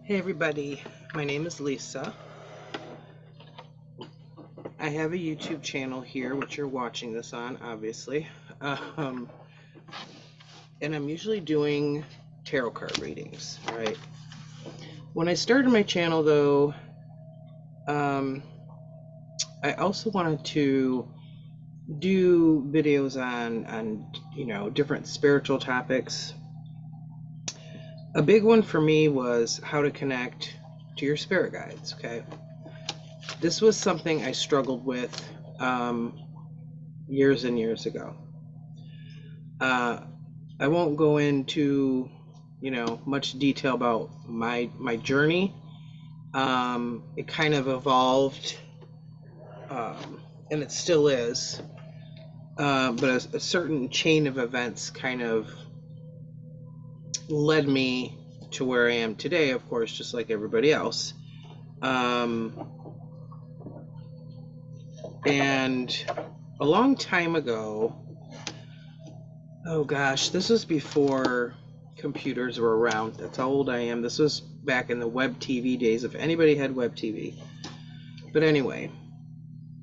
Hey everybody, my name is Lisa. I have a YouTube channel here, which you're watching this on, obviously. And I'm usually doing tarot card readings, right? When I started my channel, though, I also wanted to do videos on different spiritual topics. A big one for me was how to connect to your spirit guides, okay? This was something I struggled with years and years ago. I won't go into, much detail about my journey. It kind of evolved, and it still is, but a certain chain of events kind of led me to where I am today, of course, just like everybody else. And a long time ago, oh gosh, this was before computers were around. That's how old I am. This was back in the web TV days, if anybody had web TV. But anyway,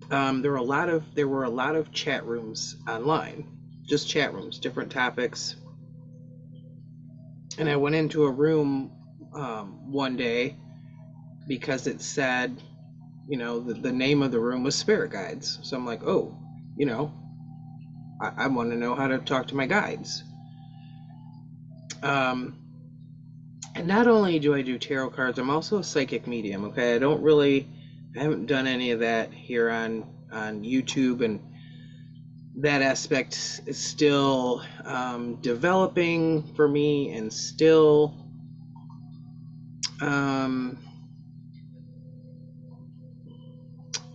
there were a lot of chat rooms online, just chat rooms, different topics. And I went into a room one day because it said, the name of the room was Spirit Guides. So I'm like, oh, I want to know how to talk to my guides. And not only do I do tarot cards, I'm also a psychic medium, okay? I haven't done any of that here on YouTube, and that aspect is still developing for me, and still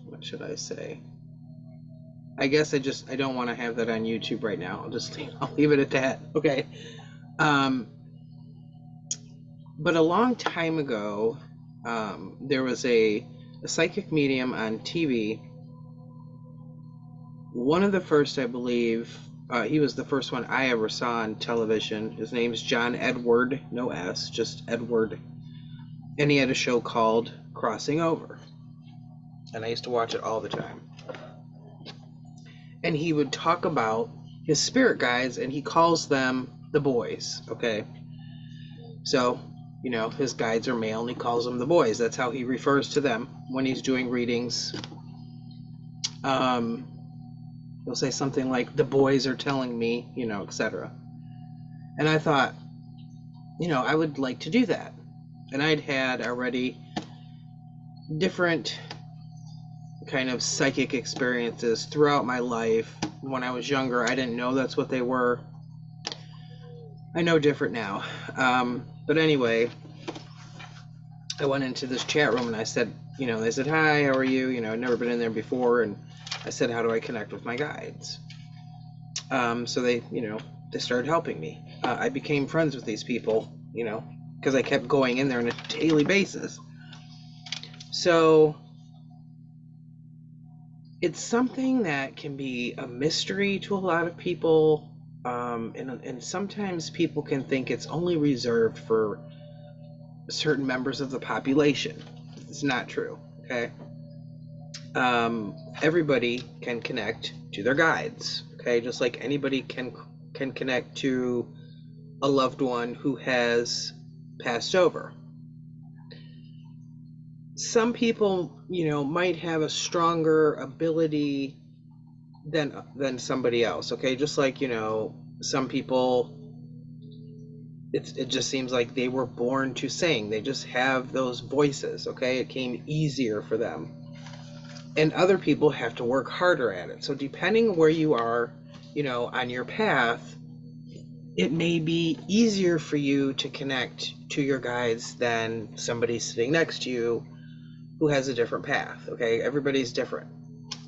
what should I say? I guess I don't want to have that on YouTube right now. I'll leave it at that. Okay. But a long time ago, there was a psychic medium on TV. One of the first, I believe, he was the first one I ever saw on television. His name's John Edward, no S, just Edward. And he had a show called Crossing Over. And I used to watch it all the time. And he would talk about his spirit guides, and he calls them the boys, okay? So, his guides are male, and he calls them the boys. That's how he refers to them when he's doing readings. He'll say something like, the boys are telling me, etc. And I thought, I would like to do that. And I'd had already different kind of psychic experiences throughout my life. When I was younger, I didn't know that's what they were. I know different now. But anyway, I went into this chat room and I said, they said, hi, how are you? I'd never been in there before. And I said, how do I connect with my guides? So they started helping me. I became friends with these people, because I kept going in there on a daily basis. So it's something that can be a mystery to a lot of people. And sometimes people can think it's only reserved for certain members of the population. It's not true, okay? Everybody can connect to their guides, okay? Just like anybody can connect to a loved one who has passed over. Some people, might have a stronger ability than somebody else, okay? Just like, some people, it just seems like they were born to sing. They just have those voices, okay? It came easier for them. And other people have to work harder at it. So depending where you are, on your path, it may be easier for you to connect to your guides than somebody sitting next to you who has a different path, okay? Everybody's different.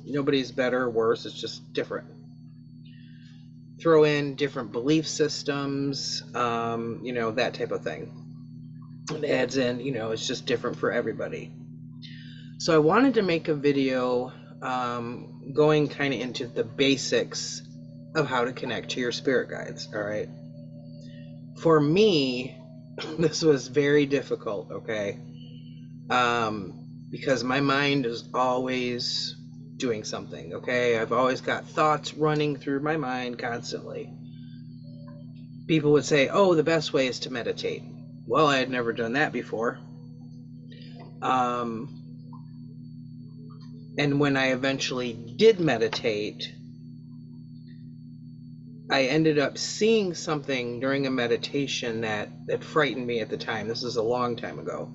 Nobody's better or worse, it's just different. Throw in different belief systems, that type of thing. It adds in, it's just different for everybody. So I wanted to make a video going kind of into the basics of how to connect to your spirit guides, all right? For me, This was very difficult, okay? Because my mind is always doing something, okay? I've always got thoughts running through my mind constantly. People would say, oh, the best way is to meditate. Well, I had never done that before. Um, and when I eventually did meditate, I ended up seeing something during a meditation that frightened me at the time. This is a long time ago.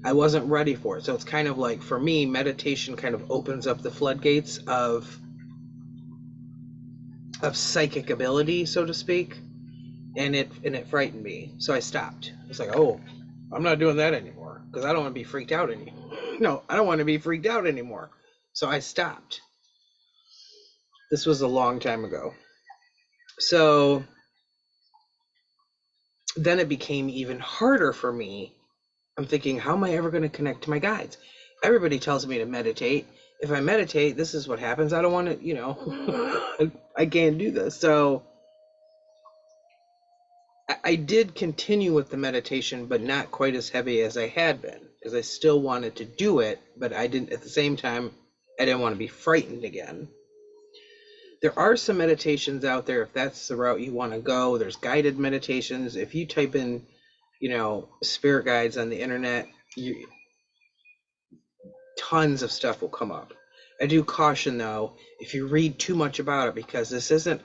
I wasn't ready for it. So it's kind of like, for me, meditation kind of opens up the floodgates of psychic ability, so to speak, and it frightened me. So I stopped. It's like, oh, I'm not doing that anymore because I don't want to be freaked out anymore. No, I don't want to be freaked out anymore. So I stopped. This was a long time ago. So then it became even harder for me. I'm thinking, how am I ever going to connect to my guides? Everybody tells me to meditate. If I meditate, this is what happens. I don't want to, I can't do this. So I did continue with the meditation, but not quite as heavy as I had been, because I still wanted to do it, but I didn't, at the same time, I didn't want to be frightened again. There are some meditations out there, if that's the route you want to go. There's guided meditations. If you type in, spirit guides on the internet, tons of stuff will come up. I do caution, though, if you read too much about it, because this isn't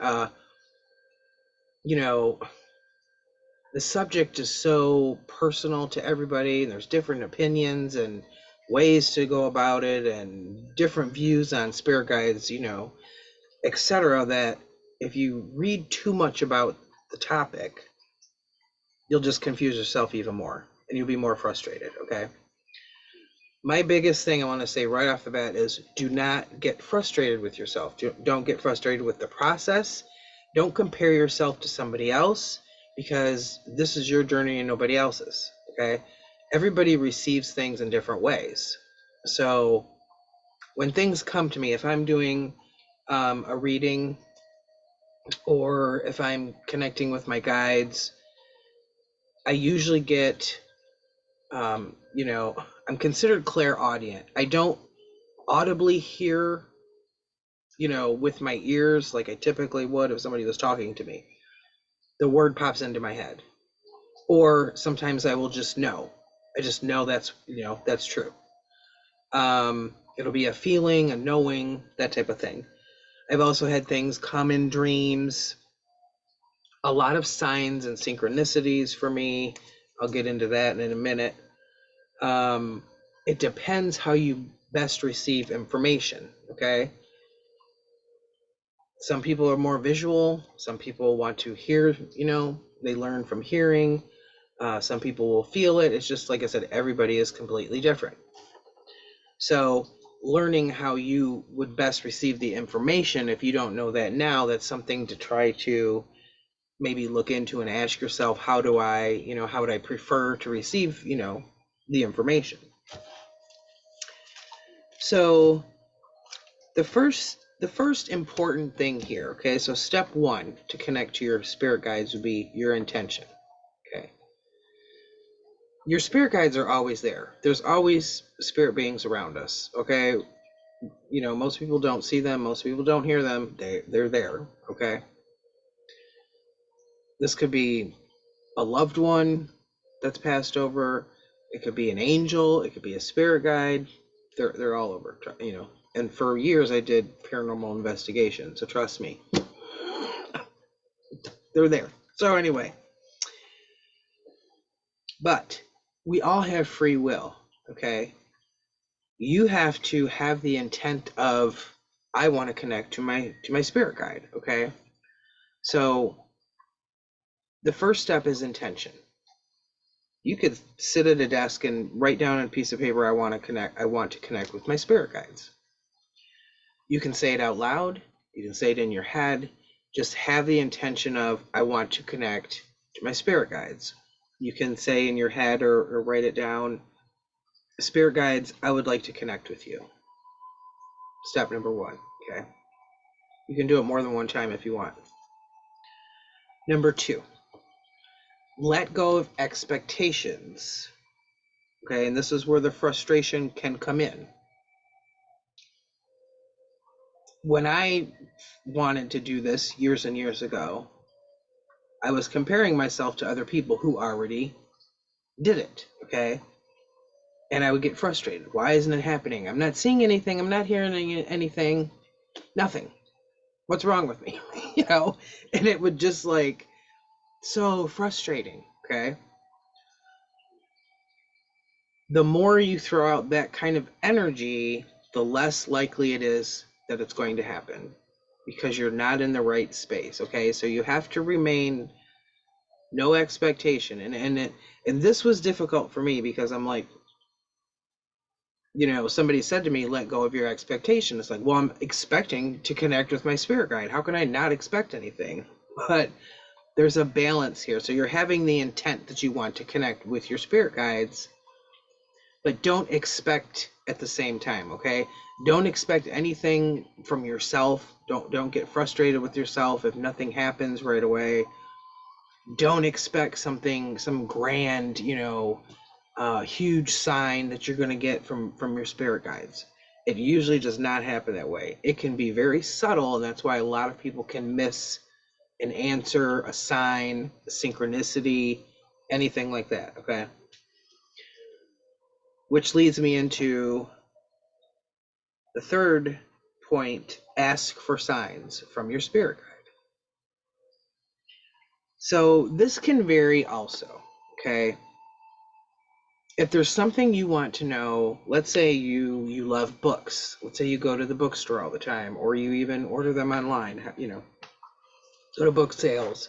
the subject is so personal to everybody, and there's different opinions and ways to go about it and different views on spirit guides, etc., that if you read too much about the topic, you'll just confuse yourself even more and you'll be more frustrated, okay? My biggest thing I want to say right off the bat is, do not get frustrated with yourself. Don't get frustrated with the process. Don't compare yourself to somebody else, because this is your journey and nobody else's, okay? Everybody receives things in different ways. So when things come to me, if I'm doing a reading, or if I'm connecting with my guides, I usually get, I'm considered clairaudient. I don't audibly hear, with my ears like I typically would if somebody was talking to me. The word pops into my head. Or sometimes I will just know. I just know that's true. It'll be a feeling, a knowing, that type of thing. I've also had things come in dreams, a lot of signs and synchronicities for me. I'll get into that in a minute. It depends how you best receive information, okay? Some people are more visual. Some people want to hear, they learn from hearing. Some people will feel it. It's just, like I said, everybody is completely different. So learning how you would best receive the information, if you don't know that now, that's something to try to maybe look into and ask yourself, how would I prefer to receive, the information? So the first important thing here, okay, so step one to connect to your spirit guides would be your intention, okay? Your spirit guides are always there. There's always spirit beings around us, okay? Most people don't see them, most people don't hear them. They're there, okay? This could be a loved one that's passed over. It could be an angel. It could be a spirit guide. They're all over, And for years I did paranormal investigation, so trust me, they're there. So anyway, but we all have free will, okay? You have to have the intent of, I want to connect to my spirit guide, okay? So the first step is intention. You could sit at a desk and write down on a piece of paper, I want to connect with my spirit guides. You can say it out loud, you can say it in your head. Just have the intention of, I want to connect to my spirit guides. You can say in your head or write it down, spirit guides, I would like to connect with you. Step number one, okay? You can do it more than one time if you want. Number two, let go of expectations. Okay, and this is where the frustration can come in. When I wanted to do this years and years ago, I was comparing myself to other people who already did it. Okay, and I would get frustrated. Why isn't it happening? I'm not seeing anything. I'm not hearing anything. Nothing. What's wrong with me? You know, and it would just like so frustrating. Okay, the more you throw out that kind of energy, the less likely it is that it's going to happen because you're not in the right space. Okay, so you have to remain no expectation, and this was difficult for me because I'm like, somebody said to me, let go of your expectation. It's like, well, I'm expecting to connect with my spirit guide. How can I not expect anything? But there's a balance here. So you're having the intent that you want to connect with your spirit guides, but don't expect at the same time. Okay, don't expect anything from yourself. Don't get frustrated with yourself if nothing happens right away. Don't expect some grand, huge sign that you're going to get from your spirit guides. It usually does not happen that way. It can be very subtle, and that's why a lot of people can miss an answer, a sign, a synchronicity, anything like that. Okay, which leads me into the third point: ask for signs from your spirit guide. So this can vary also. Okay, if there's something you want to know, let's say you love books. Let's say you go to the bookstore all the time, or you even order them online, go to book sales.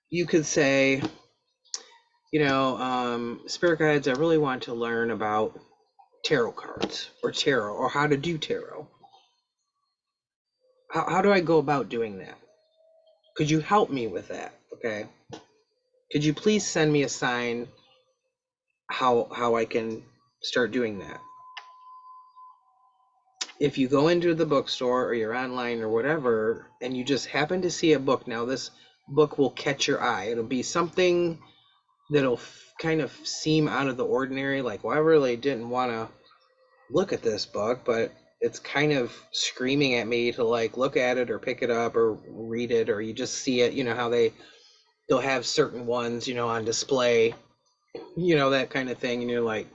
You could say, spirit guides, I really want to learn about tarot cards or tarot or how to do tarot. How do I go about doing that? Could you help me with that? Okay. Could you please send me a sign how I can start doing that? If you go into the bookstore or you're online or whatever, and you just happen to see a book, now this book will catch your eye. It'll be something that'll kind of seem out of the ordinary. Like, well, I really didn't want to look at this book, but it's kind of screaming at me to like look at it or pick it up or read it, or you just see it. You know how they'll have certain ones, on display, that kind of thing, and you're like,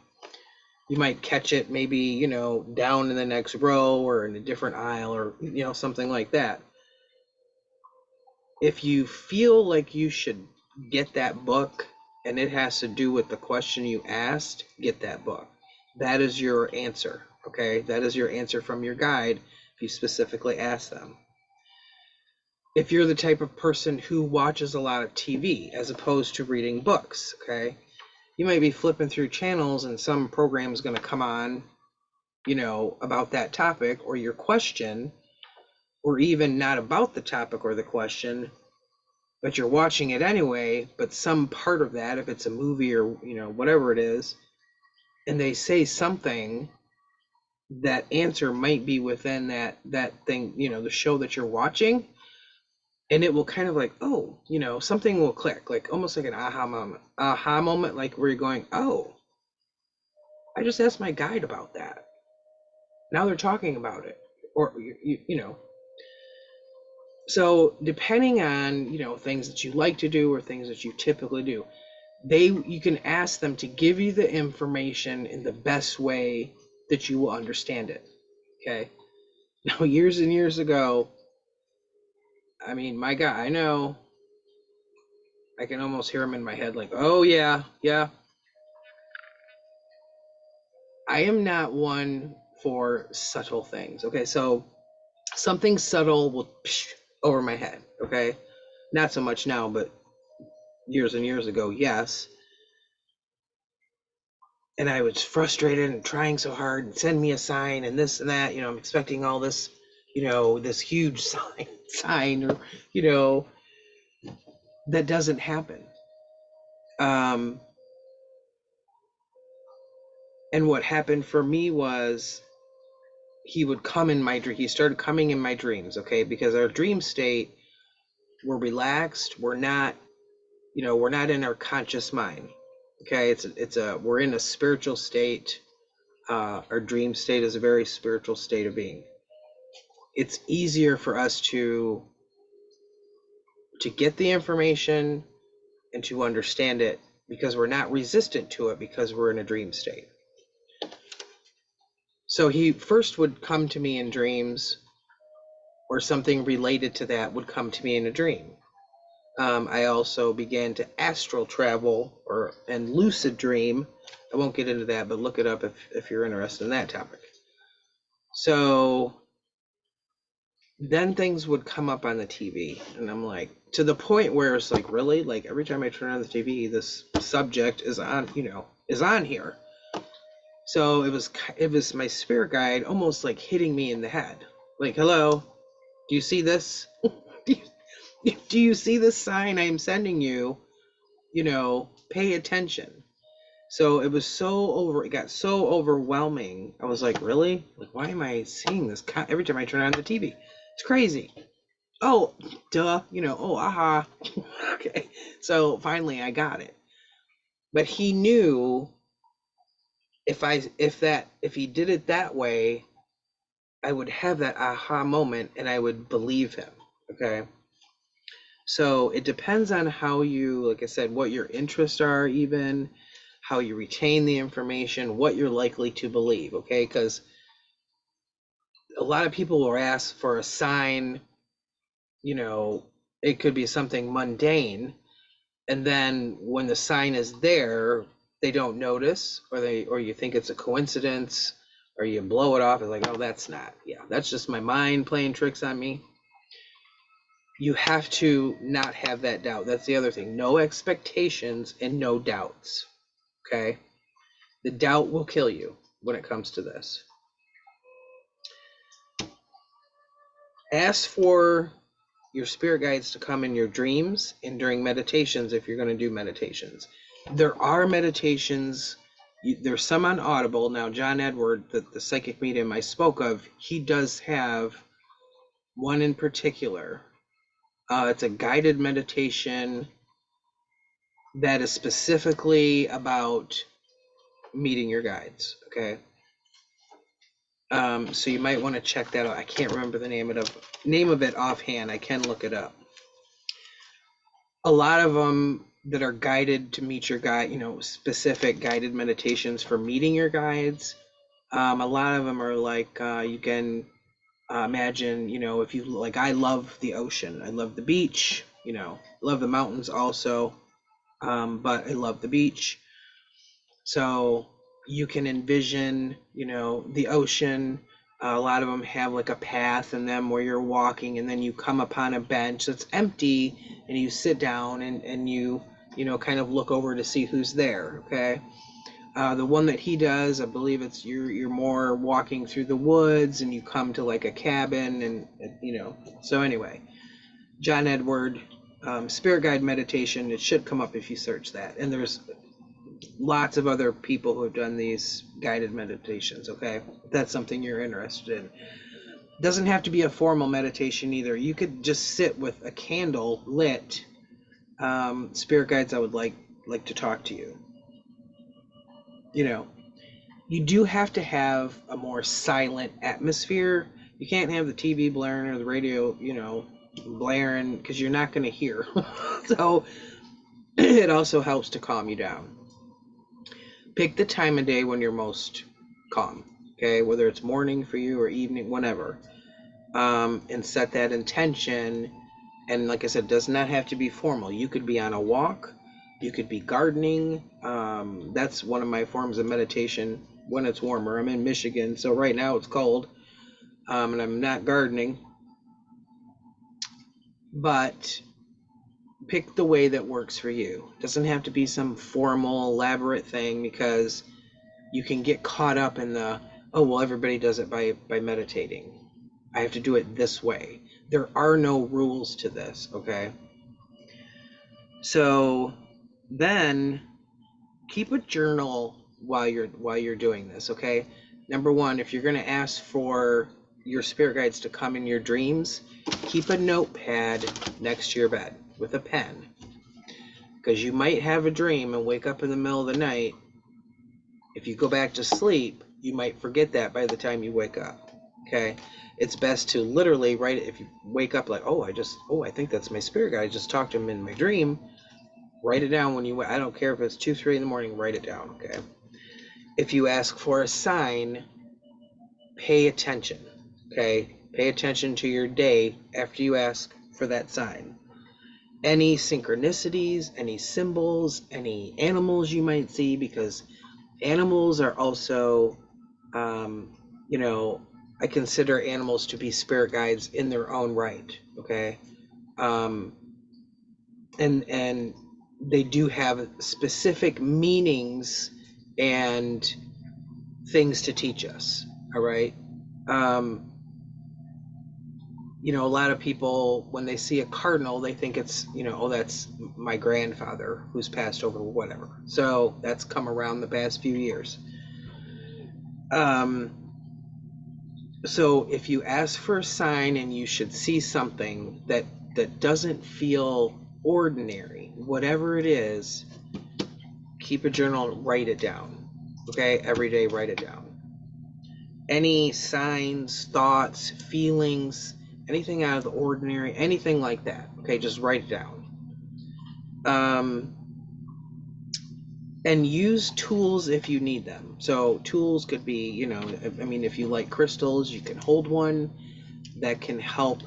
you might catch it maybe, down in the next row or in a different aisle or, something like that. If you feel like you should get that book and it has to do with the question you asked, get that book. That is your answer, okay? That is your answer from your guide if you specifically ask them. If you're the type of person who watches a lot of TV as opposed to reading books, okay? You might be flipping through channels and some program is going to come on, about that topic or your question, or even not about the topic or the question, but you're watching it anyway, but some part of that, if it's a movie or, whatever it is, and they say something, that answer might be within that thing, the show that you're watching, and it will kind of like, oh, something will click, like almost like an aha moment, like where you're going, oh, I just asked my guide about that. Now they're talking about it, or so depending on things that you like to do or things that you typically do, you can ask them to give you the information in the best way that you will understand it. Okay. Now, years and years ago, I mean, my guy, I know, I can almost hear him in my head like, oh yeah, yeah. I am not one for subtle things. Okay, so something subtle will over my head. Okay, not so much now, but years and years ago, yes. And I was frustrated and trying so hard and send me a sign and this and that, I'm expecting all this, this huge sign or, that doesn't happen. And what happened for me was he would come in my dream. He started coming in my dreams. Okay. Because our dream state, we're relaxed. We're not we're not in our conscious mind. Okay, we're in a spiritual state. Our dream state is a very spiritual state of being. It's easier for us to get the information and to understand it because we're not resistant to it because we're in a dream state. So he first would come to me in dreams, or something related to that would come to me in a dream. I also began to astral travel and lucid dream. I won't get into that, but look it up if you're interested in that topic. So then things would come up on the TV, and I'm like, to the point where it's like, really? Like every time I turn on the TV, this subject is on, is on here. So it was my spirit guide almost like hitting me in the head. Like, hello, do you see this? Do you see this sign I'm sending you? Pay attention. So it got so overwhelming. I was like, really? Like, why am I seeing this every time I turn on the TV? It's crazy. Oh, duh, oh, aha. Okay. So finally I got it. But he knew if he did it that way, I would have that aha moment and I would believe him. Okay. So it depends on how you, like I said, what your interests are, even how you retain the information, what you're likely to believe. Okay. Because a lot of people will ask for a sign, it could be something mundane. And then when the sign is there, they don't notice, or you think it's a coincidence, or you blow it off. It's like, oh, that's not. Yeah, that's just my mind playing tricks on me. You have to not have that doubt. That's the other thing. No expectations and no doubts. Okay? The doubt will kill you when it comes to this. Ask for your spirit guides to come in your dreams and during meditations if you're going to do meditations. There are meditations. There's some on Audible. Now, John Edward, the psychic medium I spoke of, he does have one in particular. It's a guided meditation that is specifically about meeting your guides. Okay. So you might want to check that out. I can't remember the name of it offhand. I can look it up. A lot of them that are guided to meet your guide, specific guided meditations for meeting your guides. A lot of them are like you can imagine, if you like, I love the ocean. I love the beach, love the mountains also, but I love the beach. So you can envision, the ocean. A lot of them have like a path in them where you're walking and then you come upon a bench that's empty and you sit down and you kind of look over to see who's there. Okay. The one that he does, I believe it's you're more walking through the woods and you come to like a cabin and so anyway, John Edward, spirit guide meditation, it should come up if you search that. And there's lots of other people who have done these guided meditations. Okay, if that's something you're interested in. Doesn't have to be a formal meditation either. You could just sit with a candle lit. Spirit guides, I would like to talk to you. You do have to have a more silent atmosphere. You can't have the TV blaring or the radio, blaring, because you're not going to hear. So it also helps to calm you down. Pick the time of day when you're most calm, okay? Whether it's morning for you or evening, whenever. And set that intention. And like I said, it does not have to be formal. You could be on a walk. You could be gardening. That's one of my forms of meditation when it's warmer. I'm in Michigan, so right now it's cold, and I'm not gardening. But pick the way that works for you. It doesn't have to be some formal, elaborate thing, because you can get caught up in everybody does it by meditating. I have to do it this way. There are no rules to this, okay? So then keep a journal while you're doing this, okay? Number one, if you're going to ask for your spirit guides to come in your dreams, keep a notepad next to your bed with a pen. because you might have a dream and wake up in the middle of the night. If you go back to sleep, you might forget that by the time you wake up. Okay, it's best to literally write it. If you wake up like, oh, I think that's my spirit guide, I just talked to him in my dream. Write it down when you, I don't care if it's 2, 3 in the morning, write it down. Okay. If you ask for a sign, pay attention. Okay, pay attention to your day after you ask for that sign. Any synchronicities, any symbols, any animals you might see, because animals are also, I consider animals to be spirit guides in their own right. Okay, and they do have specific meanings and things to teach us. All right. A lot of people, when they see a cardinal, they think it's, oh, that's my grandfather who's passed over, whatever. So that's come around the past few years. So if you ask for a sign and you should see something that doesn't feel ordinary, whatever it is, keep a journal, write it down. Okay, every day, write it down. Any signs, thoughts, feelings, anything out of the ordinary, anything like that, okay, just write it down. And use tools if you need them. So tools could be, if you like crystals, you can hold one that can help,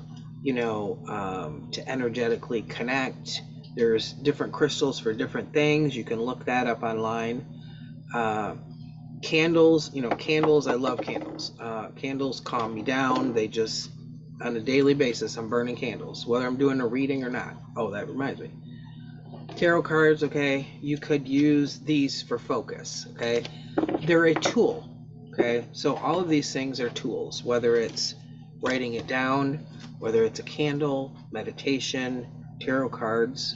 to energetically connect. There's different crystals for different things. You can look that up online. Candles, I love candles. Candles calm me down. They just, on a daily basis, I'm burning candles, whether I'm doing a reading or not. Oh, that reminds me. Tarot cards, okay, you could use these for focus, okay? They're a tool, okay? So all of these things are tools, whether it's writing it down, whether it's a candle, meditation, tarot cards.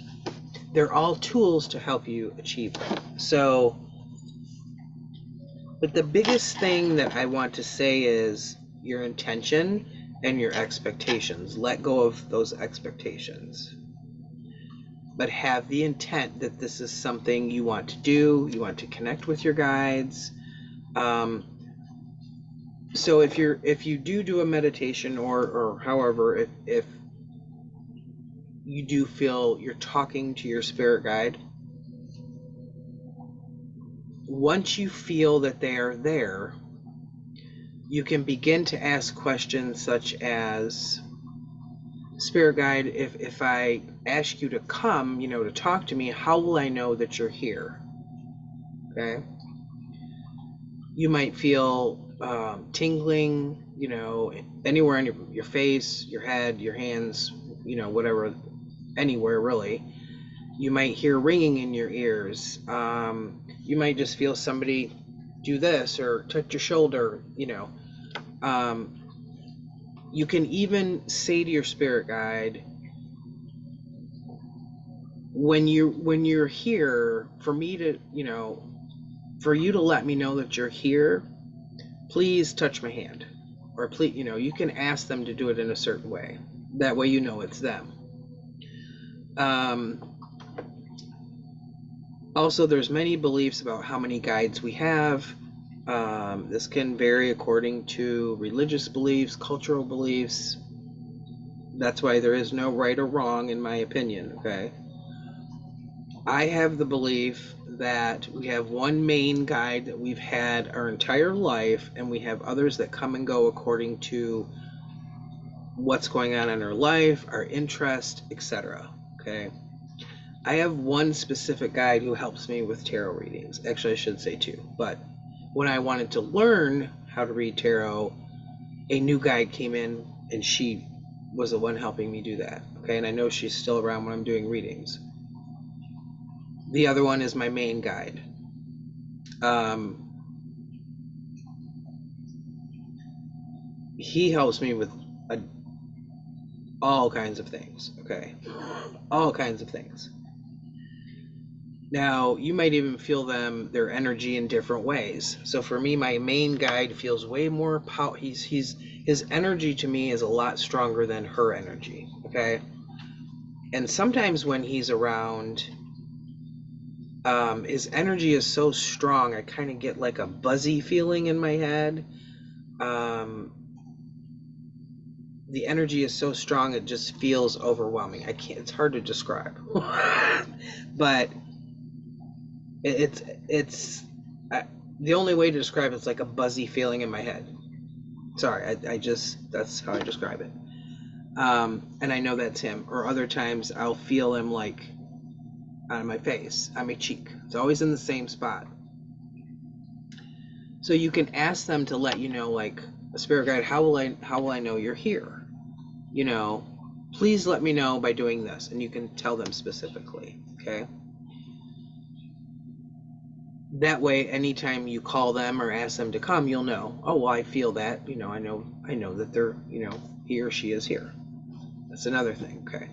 They're all tools to help you achieve that. So, but the biggest thing that I want to say is your intention and your expectations. Let go of those expectations. But have the intent that this is something you want to do, you want to connect with your guides. So if you do a meditation or however, if you do feel you're talking to your spirit guide, once you feel that they are there, you can begin to ask questions such as, spirit guide, if I ask you to come, to talk to me, how will I know that you're here? Okay. You might feel tingling, anywhere in your face, your head, your hands, whatever, anywhere really. You might hear ringing in your ears. You might just feel somebody do this or touch your shoulder, You can even say to your spirit guide, when you're here, for me to, for you to let me know that you're here, please touch my hand. Or please, you can ask them to do it in a certain way. That way it's them. Also, there's many beliefs about how many guides we have. This can vary according to religious beliefs, cultural beliefs. That's why there is no right or wrong, in my opinion, okay? I have the belief that we have one main guide that we've had our entire life, and we have others that come and go according to what's going on in our life, our interest, etc. Okay? I have one specific guide who helps me with tarot readings. Actually, I should say two. But when I wanted to learn how to read tarot, a new guide came in, and she was the one helping me do that. Okay, and I know she's still around when I'm doing readings. The other one is my main guide. He helps me with all kinds of things. Okay, all kinds of things. Now, you might even feel their energy in different ways. So for me, my main guide feels way more his energy to me is a lot stronger than her energy, okay? And sometimes when he's around, His energy is so strong, I kind of get like a buzzy feeling in my head. Um, the energy is so strong, it just feels overwhelming. I can't, it's hard to describe. But it's the only way to describe it's like a buzzy feeling in my head. Sorry, I just, that's how I describe it. And I know that's him. Or other times I'll feel him like on my face, on my cheek. It's always in the same spot. So you can ask them to let you know, like, a spirit guide, how will I know you're here? You know, please let me know by doing this, and you can tell them specifically. Okay. That way, anytime you call them or ask them to come, you'll know. Oh, well, I feel that. You know, I know that they're, he or she is here. That's another thing. Okay.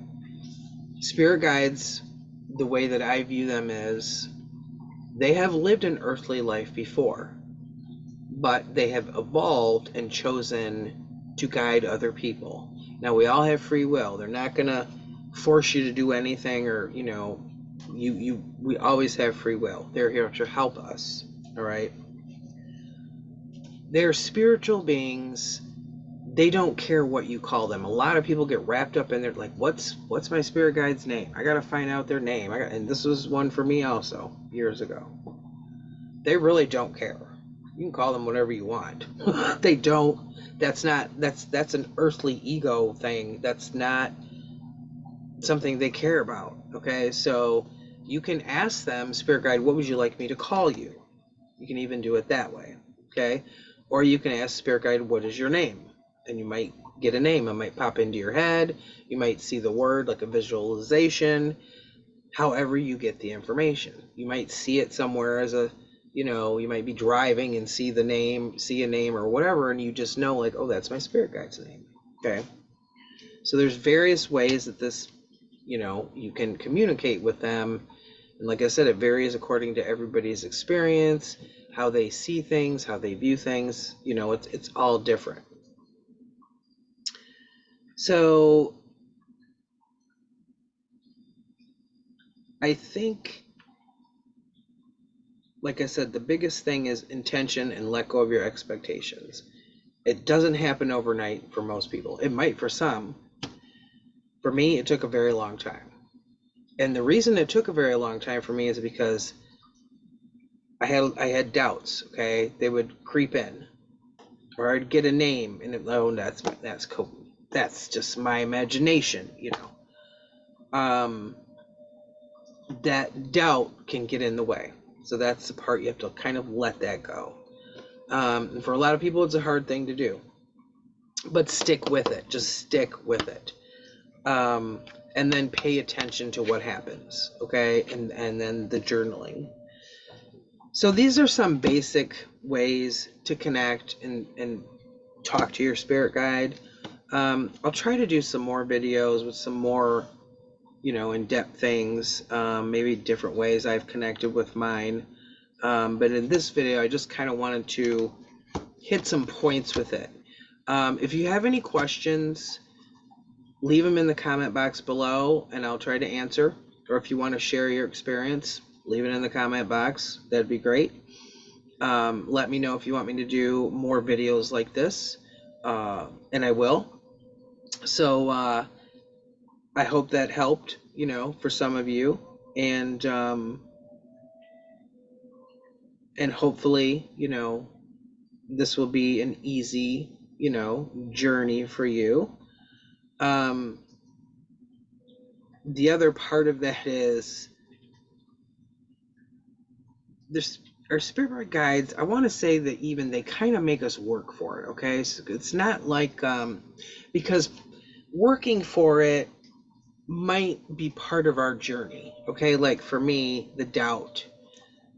Spirit guides, the way that I view them is, they have lived an earthly life before, but they have evolved and chosen to guide other people. Now, we all have free will. They're not going to force you to do anything, or, we always have free will. They're here to help us. All right. They're spiritual beings. They don't care what you call them. A lot of people get wrapped up in their, like, what's my spirit guide's name? I got to find out their name. And this was one for me also years ago. They really don't care. You can call them whatever you want. They don't. That's an earthly ego thing. That's not something they care about. Okay, so you can ask them, spirit guide, what would you like me to call you? You can even do it that way. Okay, or you can ask spirit guide, what is your name? And you might get a name. It might pop into your head. You might see the word, like a visualization. However you get the information, you might see it somewhere as a, you might be driving and see a name or whatever, and you just know, like, oh, that's my spirit guide's name. Okay. So there's various ways that this, you can communicate with them. And like I said, it varies according to everybody's experience, how they see things, how they view things. It's all different. So I think, like I said, the biggest thing is intention and let go of your expectations. It doesn't happen overnight for most people. It might for some. For me, it took a very long time. And the reason it took a very long time for me is because I had doubts, okay? They would creep in. Or I'd get a name and that's cool. That's just my imagination, that doubt can get in the way. So that's the part you have to kind of let that go. And for a lot of people, it's a hard thing to do, but stick with it. Just stick with it. And then pay attention to what happens. Okay. And then the journaling. So these are some basic ways to connect and talk to your spirit guide. I'll try to do some more videos with some more, in-depth things, maybe different ways I've connected with mine. But in this video, I just kind of wanted to hit some points with it. If you have any questions, leave them in the comment box below and I'll try to answer. Or if you want to share your experience, leave it in the comment box. That'd be great. Let me know if you want me to do more videos like this, and I will. So I hope that helped, for some of you, and hopefully, this will be an easy, journey for you. The other part of that is there's our spirit guides. I want to say that even they kind of make us work for it. Okay, so it's not like because working for it might be part of our journey. Okay, like for me, the doubt,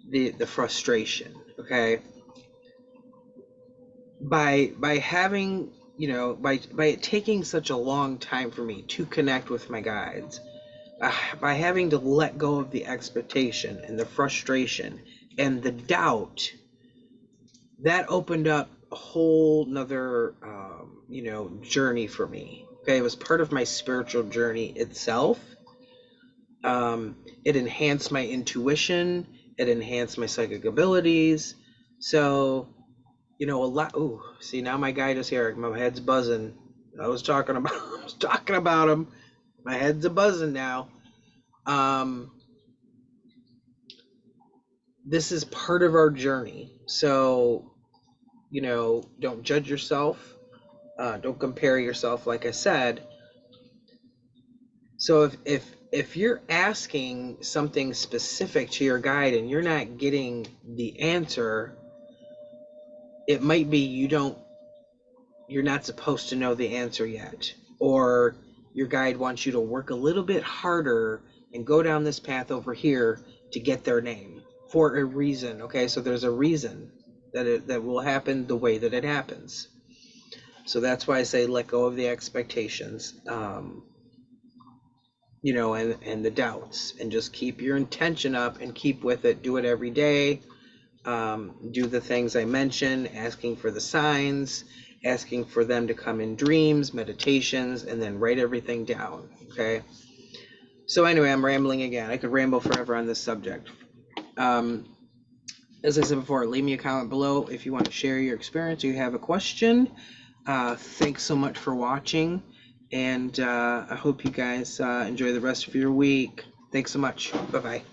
the frustration. Okay, by having, by it taking such a long time for me to connect with my guides, by having to let go of the expectation and the frustration and the doubt, that opened up a whole nother journey for me. Okay, it was part of my spiritual journey itself. It enhanced my intuition. It enhanced my psychic abilities. So, a lot. Ooh, see, now my guide is here. My head's buzzing. I was talking about I was talking about him. My head's a buzzing now. This is part of our journey. So, don't judge yourself. Don't compare yourself, like I said. So if you're asking something specific to your guide and you're not getting the answer, it might be you're not supposed to know the answer yet, or your guide wants you to work a little bit harder and go down this path over here to get their name for a reason. Okay, so there's a reason that will happen the way that it happens. So that's why I say let go of the expectations, and the doubts, and just keep your intention up and keep with it. Do it every day. Do the things I mentioned, asking for the signs, asking for them to come in dreams, meditations, and then write everything down. Okay. So anyway, I'm rambling again. I could ramble forever on this subject. As I said before, leave me a comment below if you want to share your experience or you have a question. Thanks so much for watching, and I hope you guys enjoy the rest of your week. Thanks so much. Bye-bye.